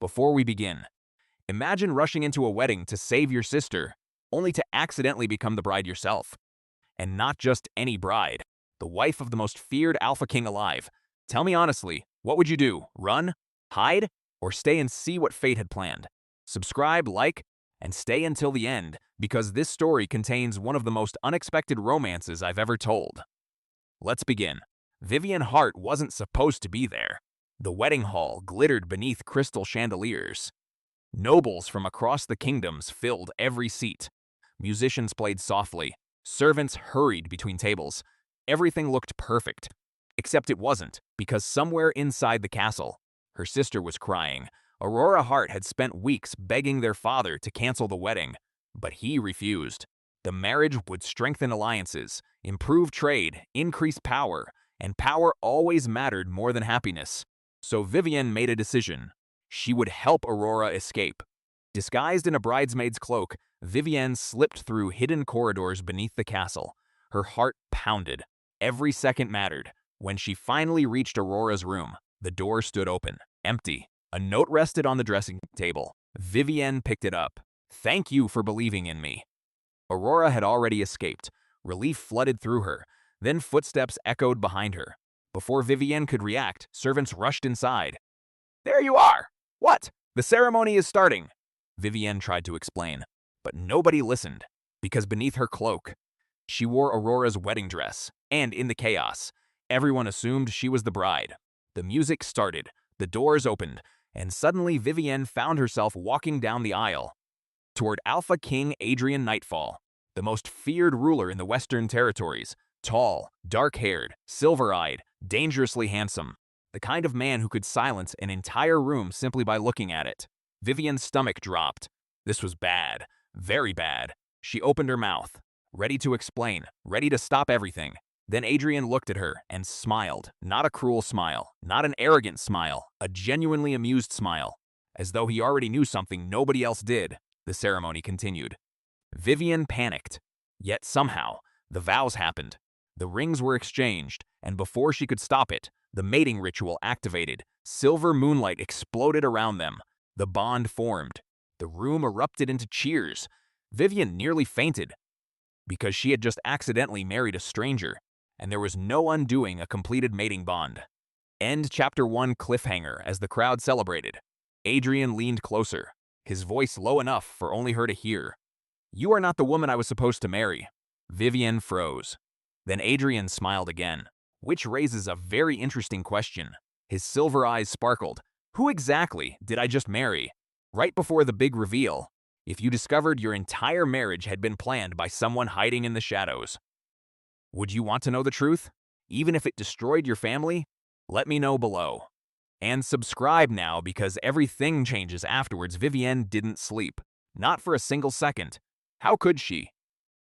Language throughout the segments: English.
Before we begin, imagine rushing into a wedding to save your sister, only to accidentally become the bride yourself. And not just any bride, the wife of the most feared Alpha King alive. Tell me honestly, what would you do? Run? Hide? Or stay and see what fate had planned? Subscribe, like, and stay until the end, because this story contains one of the most unexpected romances I've ever told. Let's begin. Vivienne Hart wasn't supposed to be there. The wedding hall glittered beneath crystal chandeliers. Nobles from across the kingdoms filled every seat. Musicians played softly. Servants hurried between tables. Everything looked perfect. Except it wasn't, because somewhere inside the castle, her sister was crying. Aurora Hart had spent weeks begging their father to cancel the wedding, but he refused. The marriage would strengthen alliances, improve trade, increase power, and power always mattered more than happiness. So Vivienne made a decision. She would help Aurora escape. Disguised in a bridesmaid's cloak, Vivienne slipped through hidden corridors beneath the castle. Her heart pounded. Every second mattered. When she finally reached Aurora's room, the door stood open, empty. A note rested on the dressing table. Vivienne picked it up. "Thank you for believing in me." Aurora had already escaped. Relief flooded through her. Then footsteps echoed behind her. Before Vivienne could react, servants rushed inside. "There you are! What? The ceremony is starting!" Vivienne tried to explain, but nobody listened, because beneath her cloak, she wore Aurora's wedding dress, and in the chaos, everyone assumed she was the bride. The music started, the doors opened, and suddenly Vivienne found herself walking down the aisle toward Alpha King Adrian Nightfall, the most feared ruler in the Western Territories. Tall, dark-haired, silver-eyed, dangerously handsome. The kind of man who could silence an entire room simply by looking at it. Vivienne's stomach dropped. This was bad. Very bad. She opened her mouth, ready to explain, ready to stop everything. Then Adrian looked at her and smiled. Not a cruel smile, not an arrogant smile, a genuinely amused smile. As though he already knew something nobody else did. The ceremony continued. Vivienne panicked. Yet somehow, the vows happened. The rings were exchanged, and before she could stop it, the mating ritual activated. Silver moonlight exploded around them. The bond formed. The room erupted into cheers. Vivienne nearly fainted, because she had just accidentally married a stranger, and there was no undoing a completed mating bond. End Chapter 1 cliffhanger as the crowd celebrated. Adrian leaned closer, his voice low enough for only her to hear. "You are not the woman I was supposed to marry." Vivienne froze. Then Adrian smiled again, which raises a very interesting question. His silver eyes sparkled. "Who exactly did I just marry?" Right before the big reveal, if you discovered your entire marriage had been planned by someone hiding in the shadows. Would you want to know the truth? Even if it destroyed your family? Let me know below. And subscribe now, because everything changes afterwards. Vivienne didn't sleep. Not for a single second. How could she?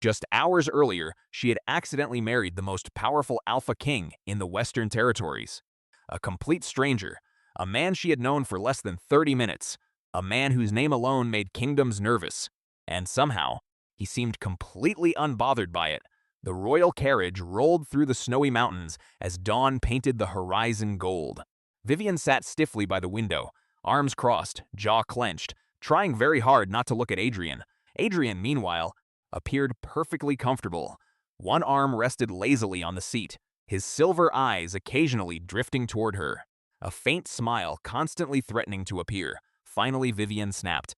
Just hours earlier, she had accidentally married the most powerful Alpha King in the Western Territories. A complete stranger, a man she had known for less than 30 minutes, a man whose name alone made kingdoms nervous. And somehow, he seemed completely unbothered by it. The royal carriage rolled through the snowy mountains as dawn painted the horizon gold. Vivienne sat stiffly by the window, arms crossed, jaw clenched, trying very hard not to look at Adrian. Adrian, meanwhile, appeared perfectly comfortable. One arm rested lazily on the seat, his silver eyes occasionally drifting toward her, a faint smile constantly threatening to appear. Finally, Vivienne snapped.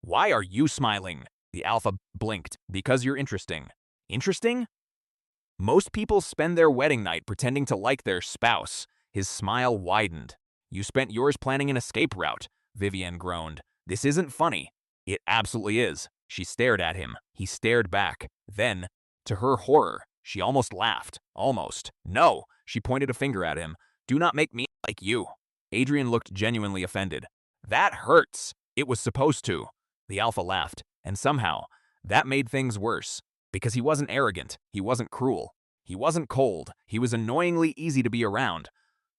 "Why are you smiling?" The Alpha blinked. "Because you're interesting." Interesting? Most people spend their wedding night pretending to like their spouse. His smile widened. "You spent yours planning an escape route," Vivienne groaned. "This isn't funny." "It absolutely is." She stared at him. He stared back. Then, to her horror, she almost laughed. Almost. "No!" She pointed a finger at him. "Do not make me like you." Adrian looked genuinely offended. "That hurts." "It was supposed to." The Alpha laughed. And somehow, that made things worse. Because he wasn't arrogant. He wasn't cruel. He wasn't cold. He was annoyingly easy to be around.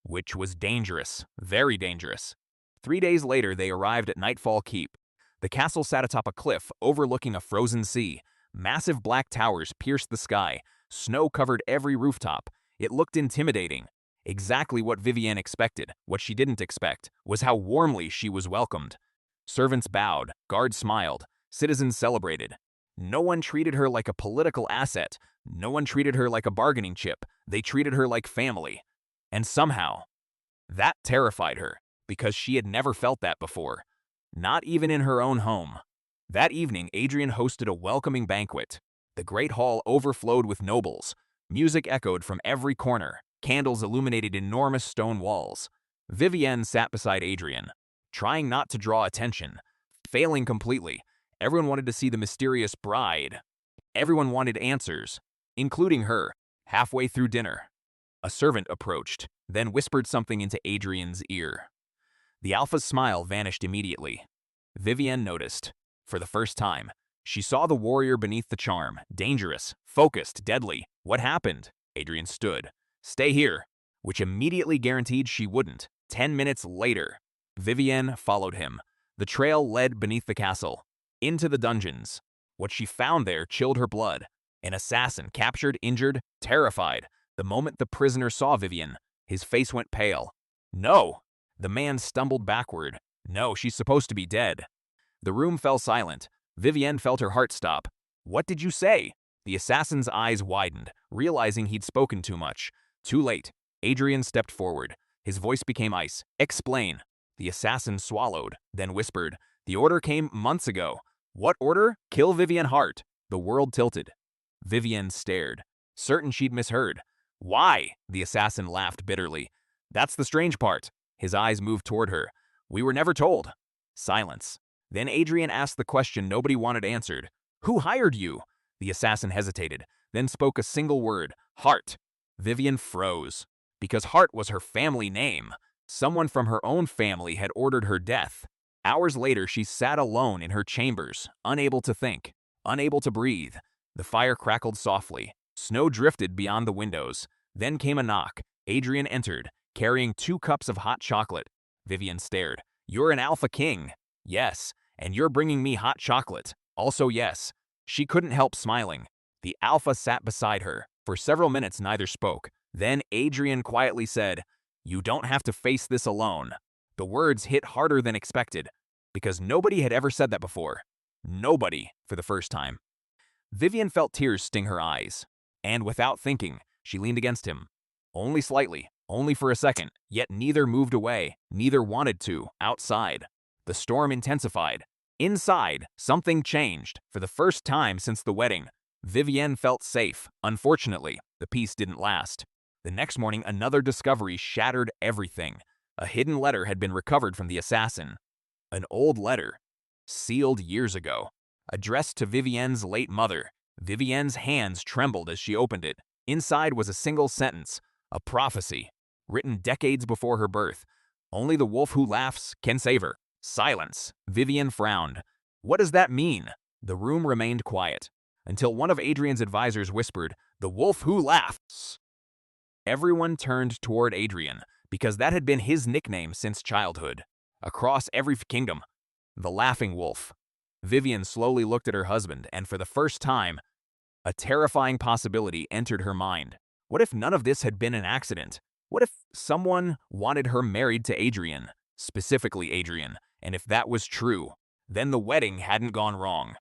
Which was dangerous. Very dangerous. 3 days later, they arrived at Nightfall Keep. The castle sat atop a cliff overlooking a frozen sea. Massive black towers pierced the sky. Snow covered every rooftop. It looked intimidating. Exactly what Vivienne expected. What she didn't expect was how warmly she was welcomed. Servants bowed, guards smiled, citizens celebrated. No one treated her like a political asset. No one treated her like a bargaining chip. They treated her like family. And somehow, that terrified her, because she had never felt that before. Not even in her own home. That evening, Adrian hosted a welcoming banquet. The great hall overflowed with nobles. Music echoed from every corner. Candles illuminated enormous stone walls. Vivienne sat beside Adrian, trying not to draw attention, failing completely. Everyone wanted to see the mysterious bride. Everyone wanted answers, including her. Halfway through dinner, a servant approached, then whispered something into Adrian's ear. The Alpha's smile vanished immediately. Vivienne noticed. For the first time, she saw the warrior beneath the charm, dangerous, focused, deadly. What happened? Adrian stood. Stay here, which immediately guaranteed she wouldn't. 10 minutes later, Vivienne followed him. The trail led beneath the castle, into the dungeons. What she found there chilled her blood. An assassin, captured, injured, terrified. The moment the prisoner saw Vivienne, his face went pale. No! The man stumbled backward. No, she's supposed to be dead. The room fell silent. Vivienne felt her heart stop. What did you say? The assassin's eyes widened, realizing he'd spoken too much. Too late. Adrian stepped forward. His voice became ice. Explain. The assassin swallowed, then whispered. The order came months ago. What order? Kill Vivienne Hart. The world tilted. Vivienne stared, certain she'd misheard. Why? The assassin laughed bitterly. That's the strange part. His eyes moved toward her. We were never told. Silence. Then Adrian asked the question nobody wanted answered. Who hired you? The assassin hesitated, then spoke a single word. Hart. Vivienne froze. Because Hart was her family name. Someone from her own family had ordered her death. Hours later, she sat alone in her chambers, unable to think, unable to breathe. The fire crackled softly. Snow drifted beyond the windows. Then came a knock. Adrian entered, carrying 2 cups of hot chocolate. Vivienne stared. You're an Alpha King. Yes. And you're bringing me hot chocolate. Also yes. She couldn't help smiling. The Alpha sat beside her. For several minutes, neither spoke. Then Adrian quietly said, You don't have to face this alone. The words hit harder than expected, because nobody had ever said that before. Nobody, for the first time. Vivienne felt tears sting her eyes, and without thinking, she leaned against him. Only slightly, only for a second, yet neither moved away, neither wanted to, outside. The storm intensified. Inside, something changed. For the first time since the wedding, Vivienne felt safe. Unfortunately, the peace didn't last. The next morning, another discovery shattered everything. A hidden letter had been recovered from the assassin. An old letter, sealed years ago, addressed to Vivienne's late mother. Vivienne's hands trembled as she opened it. Inside was a single sentence, a prophecy, written decades before her birth. Only the wolf who laughs can save her. Silence. Vivienne frowned. What does that mean? The room remained quiet, until one of Adrian's advisors whispered, The wolf who laughs. Everyone turned toward Adrian, because that had been his nickname since childhood. Across every kingdom, the laughing wolf. Vivienne slowly looked at her husband, and for the first time, a terrifying possibility entered her mind. What if none of this had been an accident? What if someone wanted her married to Adrian, specifically Adrian, and if that was true, then the wedding hadn't gone wrong.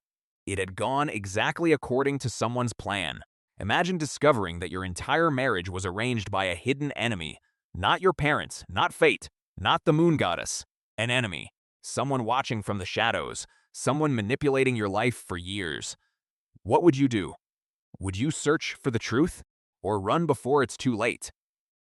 It had gone exactly according to someone's plan. Imagine discovering that your entire marriage was arranged by a hidden enemy. Not your parents, not fate, not the moon goddess. An enemy. Someone watching from the shadows. Someone manipulating your life for years. What would you do? Would you search for the truth? Or run before it's too late?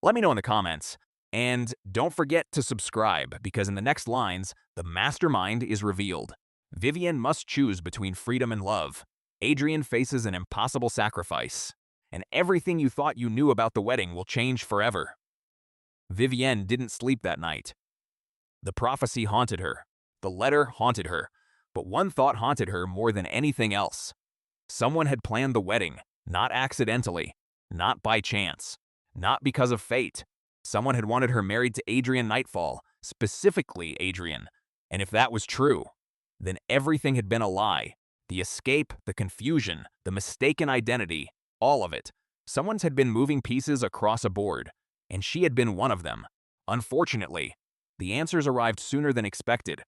Let me know in the comments. And don't forget to subscribe, because in the next lines, the mastermind is revealed. Vivienne must choose between freedom and love. Adrian faces an impossible sacrifice. And everything you thought you knew about the wedding will change forever. Vivienne didn't sleep that night. The prophecy haunted her. The letter haunted her. But one thought haunted her more than anything else. Someone had planned the wedding, not accidentally, not by chance, not because of fate. Someone had wanted her married to Adrian Nightfall, specifically Adrian. And if that was true, then everything had been a lie. The escape, the confusion, the mistaken identity, all of it. Someone had been moving pieces across a board. and she had been one of them. Unfortunately, the answers arrived sooner than expected.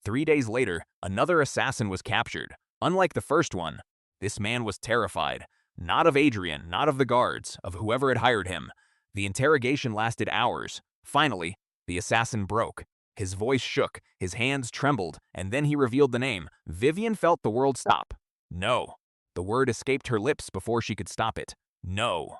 3 days later, another assassin was captured. Unlike the first one, this man was terrified. Not of Adrian, not of the guards, of whoever had hired him. The interrogation lasted hours. Finally, the assassin broke. His voice shook, his hands trembled, and then he revealed the name. Vivienne felt the world stop. No. The word escaped her lips before she could stop it. No.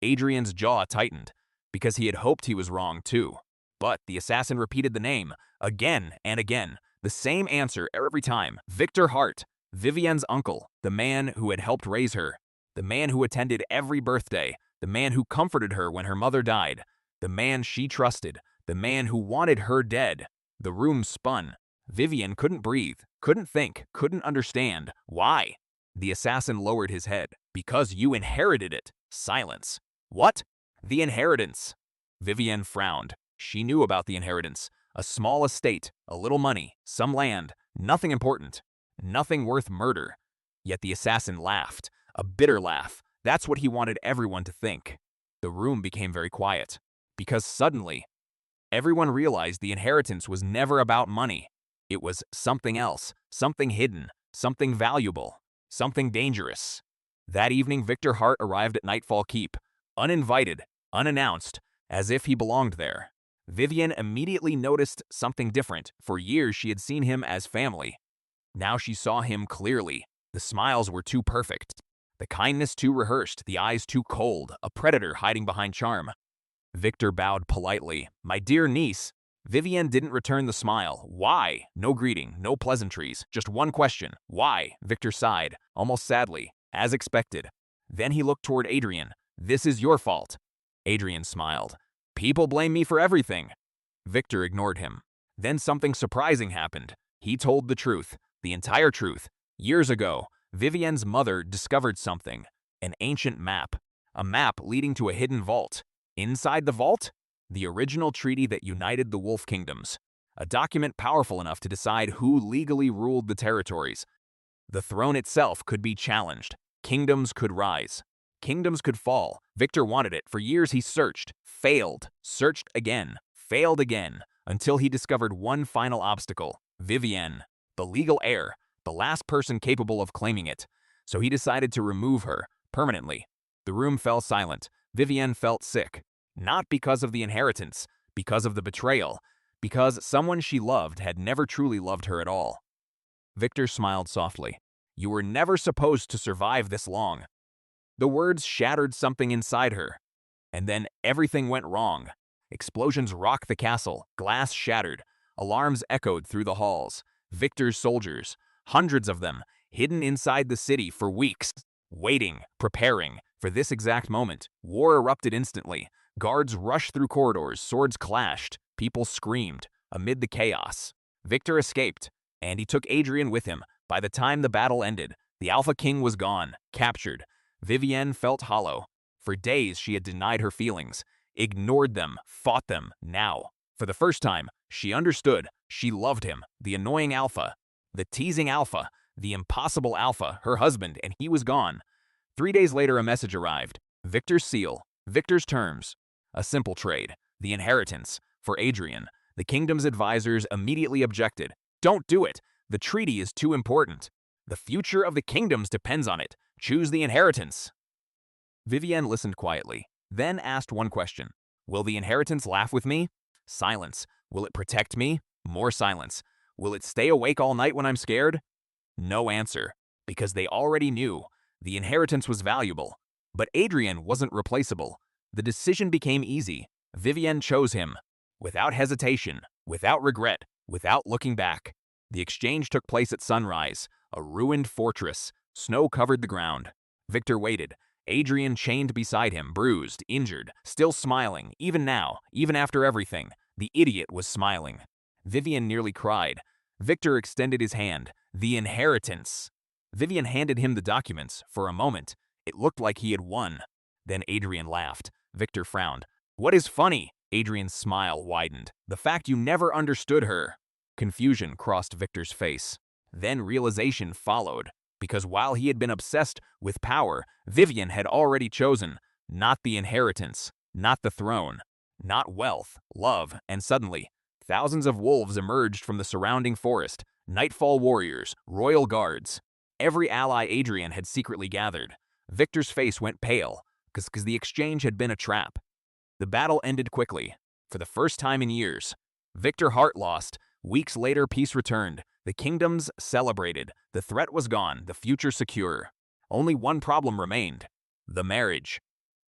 Adrian's jaw tightened, because he had hoped he was wrong too. But the assassin repeated the name, again and again. The same answer every time. Victor Hart, Vivienne's uncle, the man who had helped raise her, the man who attended every birthday, the man who comforted her when her mother died, the man she trusted, the man who wanted her dead. The room spun. Vivienne couldn't breathe, couldn't think, couldn't understand. Why? The assassin lowered his head. Because you inherited it. Silence. What? The inheritance. Vivienne frowned. She knew about the inheritance. A small estate, a little money, some land, nothing important, nothing worth murder. Yet the assassin laughed. A bitter laugh. That's what he wanted everyone to think. The room became very quiet. Because suddenly, everyone realized the inheritance was never about money. It was something else, something hidden, something valuable, something dangerous. That evening, Victor Hart arrived at Nightfall Keep, uninvited, unannounced, as if he belonged there. Vivienne immediately noticed something different. For years, she had seen him as family. Now she saw him clearly. The smiles were too perfect, the kindness too rehearsed, the eyes too cold, a predator hiding behind charm. Victor bowed politely. My dear niece. Vivienne didn't return the smile. Why? No greeting, no pleasantries, just one question. Why? Victor sighed, almost sadly, as expected. Then he looked toward Adrian. This is your fault. Adrian smiled. People blame me for everything. Victor ignored him. Then something surprising happened. He told the truth, the entire truth. Years ago, Vivienne's mother discovered something, an ancient map, a map leading to a hidden vault. Inside the vault, the original treaty that united the Wolf Kingdoms, a document powerful enough to decide who legally ruled the territories. The throne itself could be challenged. Kingdoms could rise. Kingdoms could fall. Victor wanted it. For years he searched, failed, searched again, failed again, until he discovered one final obstacle. Vivienne, the legal heir, the last person capable of claiming it. So he decided to remove her, permanently. The room fell silent. Vivienne felt sick. Not because of the inheritance, because of the betrayal, because someone she loved had never truly loved her at all. Victor smiled softly. You were never supposed to survive this long. The words shattered something inside her. And then everything went wrong. Explosions rocked the castle, glass shattered, alarms echoed through the halls. Victor's soldiers, hundreds of them, hidden inside the city for weeks, waiting, preparing for this exact moment. War erupted instantly. Guards rushed through corridors, swords clashed, people screamed. Amid the chaos, Victor escaped, and he took Adrian with him. By the time the battle ended, the Alpha King was gone, captured. Vivienne felt hollow. For days she had denied her feelings, ignored them, fought them. Now, for the first time, she understood. She loved him, the annoying Alpha, the teasing Alpha, the impossible Alpha, her husband, and he was gone. 3 days later, a message arrived. Victor's seal, Victor's terms. A simple trade, the inheritance, for Adrian. The kingdom's advisors immediately objected. Don't do it. The treaty is too important. The future of the kingdoms depends on it. Choose the inheritance. Vivienne listened quietly, then asked one question. Will the inheritance laugh with me? Silence. Will it protect me? More silence. Will it stay awake all night when I'm scared? No answer, because they already knew. The inheritance was valuable, but Adrian wasn't replaceable. The decision became easy. Vivienne chose him, without hesitation, without regret, without looking back. The exchange took place at sunrise, a ruined fortress. Snow covered the ground. Victor waited, Adrian chained beside him, bruised, injured, still smiling. Even now, even after everything, the idiot was smiling. Vivienne nearly cried. Victor extended his hand. The inheritance. Vivienne handed him the documents. For a moment, it looked like he had won. Then Adrian laughed. Victor frowned. What is funny? Adrian's smile widened. The fact you never understood her. Confusion crossed Victor's face. Then realization followed. Because while he had been obsessed with power, Vivienne had already chosen not the inheritance, not the throne, not wealth, love, and suddenly, thousands of wolves emerged from the surrounding forest, Nightfall warriors, royal guards. Every ally Adrian had secretly gathered. Victor's face went pale, because the exchange had been a trap. The battle ended quickly. For the first time in years, Victor Hart lost. Weeks later, peace returned. The kingdoms celebrated. The threat was gone, the future secure. Only one problem remained: the marriage.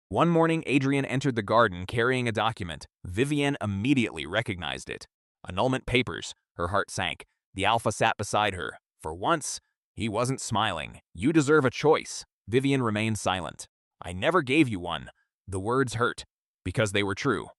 One morning, Adrian entered the garden carrying a document. Vivienne immediately recognized it. Annulment papers. Her heart sank. The Alpha sat beside her. For once, he wasn't smiling. "You deserve a choice." Vivienne remained silent. "I never gave you one." The words hurt, because they were true.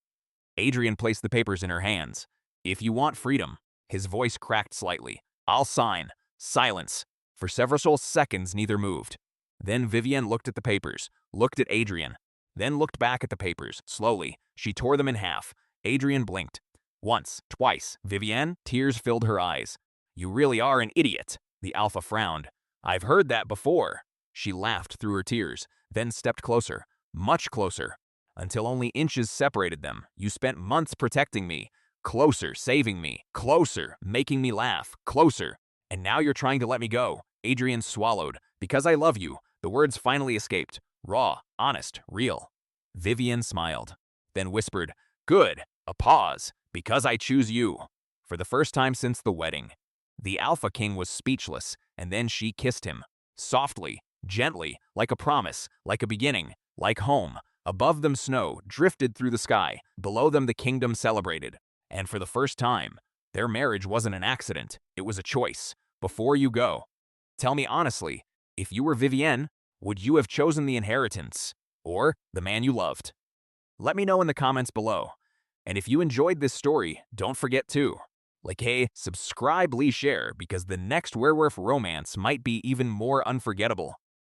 Adrian placed the papers in her hands. "If you want freedom," his voice cracked slightly, "I'll sign." Silence. For several seconds, neither moved. Then Vivienne looked at the papers, looked at Adrian, then looked back at the papers. Slowly, she tore them in half. Adrian blinked. Once, twice. Vivienne, tears filled her eyes. "You really are an idiot." The Alpha frowned. "I've heard that before." She laughed through her tears, then stepped closer, much closer, until only inches separated them. "You spent months protecting me. Closer, saving me. Closer, making me laugh. Closer. And now you're trying to let me go." Adrian swallowed. "Because I love you." The words finally escaped. Raw, honest, real. Vivienne smiled, then whispered, "Good." A pause. "Because I choose you." For the first time since the wedding. The Alpha King was speechless, and then she kissed him. Softly, gently, like a promise, like a beginning, like home. Above them snow drifted through the sky. Below them the kingdom celebrated. And for the first time, their marriage wasn't an accident. It was a choice. Before you go, tell me honestly, if you were Vivienne, would you have chosen the inheritance or the man you loved? Let me know in the comments below. And if you enjoyed this story, don't forget to like, hey, subscribe, share, because the next werewolf romance might be even more unforgettable.